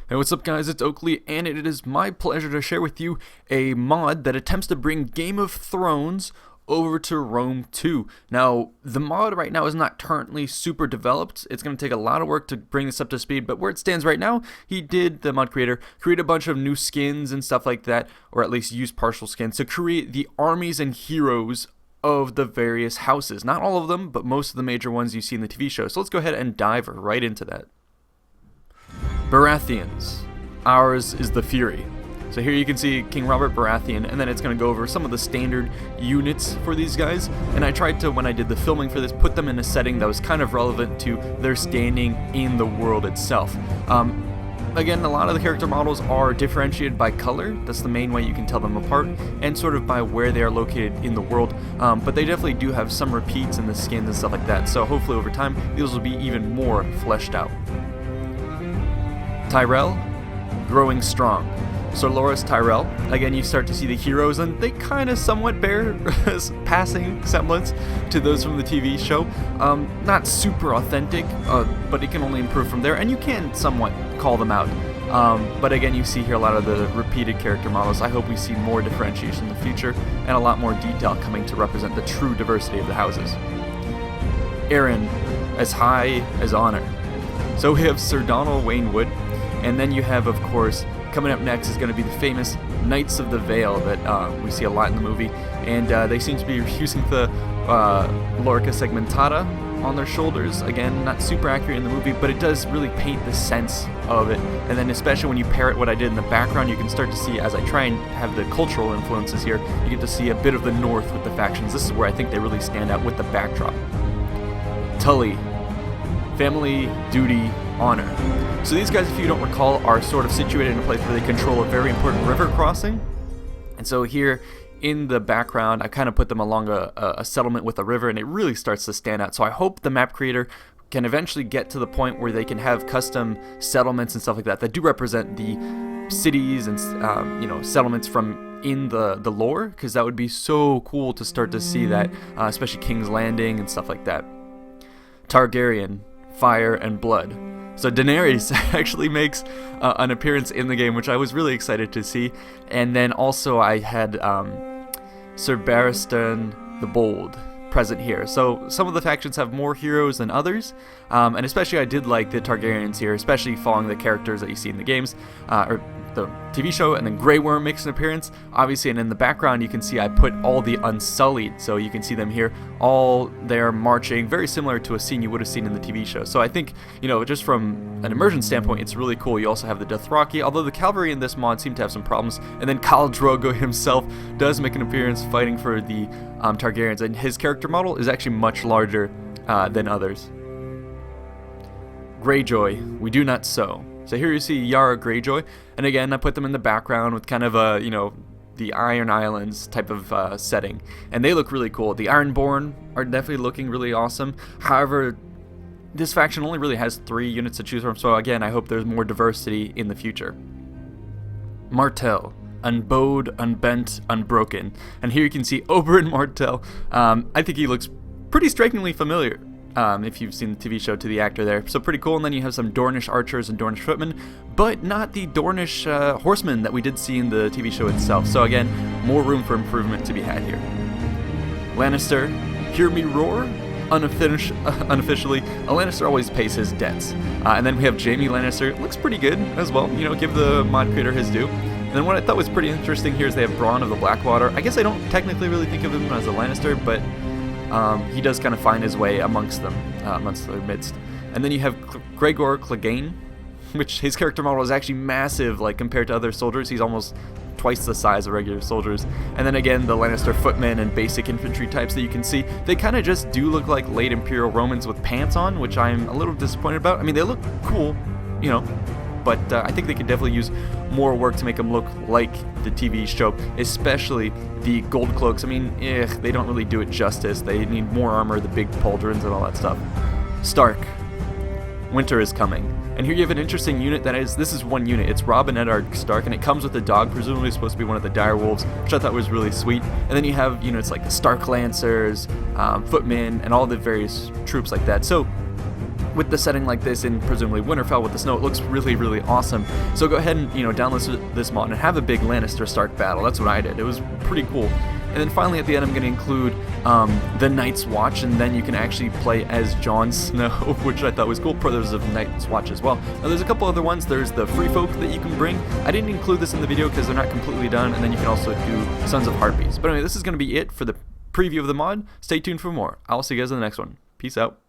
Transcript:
Hey, what's up guys, it's Oakley, and it is my pleasure to share with you a mod that attempts to bring Game of Thrones over to Rome 2. Now, the mod right now is not currently super developed. It's going to take a lot of work to bring this up to speed, but where it stands right now, the mod creator, create a bunch of new skins and stuff like that, or at least use partial skins to create the armies and heroes of the various houses. Not all of them, but most of the major ones you see in the TV show. So let's go ahead and dive right into that. Baratheons. Ours is the Fury. So here you can see King Robert Baratheon, and then it's going to go over some of the standard units for these guys. And I tried to, when I did the filming for this, put them in a setting that was kind of relevant to their standing in the world itself. Again, a lot of the character models are differentiated by color. That's the main way you can tell them apart, and sort of by where they are located in the world. But they definitely do have some repeats in the skins and stuff like that. So hopefully over time, these will be even more fleshed out. Tyrell, growing strong. So Loras Tyrell, again you start to see the heroes, and they kind of somewhat bear passing semblance to those from the TV show. Not super authentic, but it can only improve from there, and you can somewhat call them out. But again, you see here a lot of the repeated character models. I hope we see more differentiation in the future, and a lot more detail coming to represent the true diversity of the houses. Arryn, as high as honor. So we have Sir Donald Waynwood, and then you have, of course, coming up next is going to be the famous Knights of the Vale that we see a lot in the movie, and they seem to be using the Lorica Segmentata on their shoulders. Again, not super accurate in the movie, but it does really paint the sense of it. And then especially when you pair it what I did in the background, you can start to see, as I try and have the cultural influences here, you get to see a bit of the north with the factions. This is where I think they really stand out with the backdrop. Tully, family, duty, honor. So these guys, if you don't recall, are sort of situated in a place where they control a very important river crossing. And so here in the background, I kind of put them along a settlement with a river, and it really starts to stand out. So I hope the map creator can eventually get to the point where they can have custom settlements and stuff like that do represent the cities and settlements from in the lore, because that would be so cool to start to see that, especially King's Landing and stuff like that. Targaryen, fire and blood. So Daenerys actually makes an appearance in the game, which I was really excited to see. And then also I had Sir Barristan the Bold present here. So some of the factions have more heroes than others, and especially I did like the Targaryens here, especially following the characters that you see in the games, or the TV show. And then Grey Worm makes an appearance, obviously, and in the background you can see I put all the Unsullied, so you can see them here, all there marching, very similar to a scene you would have seen in the TV show. So I think, just from an immersion standpoint, it's really cool. You also have the Dothraki, although the cavalry in this mod seem to have some problems, and then Khal Drogo himself does make an appearance fighting for the Targaryens, and his character model is actually much larger than others. Greyjoy, we do not sow. So here you see Yara Greyjoy, and again I put them in the background with kind of a, the Iron Islands type of setting, and they look really cool. The Ironborn are definitely looking really awesome. However, this faction only really has 3 units to choose from, so again I hope there's more diversity in the future. Martell, unbowed, unbent, unbroken, and here you can see Oberyn Martell. I think he looks pretty strikingly familiar. If you've seen the TV show, to the actor there. So pretty cool. And then you have some Dornish archers and Dornish footmen, but not the Dornish horsemen that we did see in the TV show itself. So again, more room for improvement to be had here. Lannister, hear me roar? Unofficially, a Lannister always pays his debts. And then we have Jaime Lannister. Looks pretty good as well. Give the mod creator his due. And then what I thought was pretty interesting here is they have Bronn of the Blackwater. I guess I don't technically really think of him as a Lannister, but he does kind of find his way amongst them, amongst their midst. And then you have Gregor Clegane, which his character model is actually massive, like compared to other soldiers. He's almost twice the size of regular soldiers. And then again, the Lannister footmen and basic infantry types that you can see, they kind of just do look like late Imperial Romans with pants on, which I'm a little disappointed about. I mean, they look cool, but I think they could definitely use more work to make them look like the TV show, especially the gold cloaks. I mean, they don't really do it justice. They need more armor, the big pauldrons and all that stuff. Stark, winter is coming. And here you have an interesting unit this is one unit. It's Robb and Eddard Stark, and it comes with a dog, presumably supposed to be one of the dire wolves, which I thought was really sweet. And then you have units like the Stark Lancers, footmen, and all the various troops like that. So with the setting like this in presumably Winterfell with the snow, it looks really, really awesome. So go ahead and, download this mod and have a big Lannister Stark battle. That's what I did. It was pretty cool. And then finally at the end I'm going to include the Night's Watch, and then you can actually play as Jon Snow, which I thought was cool. Brothers of Night's Watch as well. Now there's a couple other ones. There's the Free Folk that you can bring. I didn't include this in the video because they're not completely done, and then you can also do Sons of Harpies. But anyway, this is going to be it for the preview of the mod. Stay tuned for more. I'll see you guys in the next one. Peace out.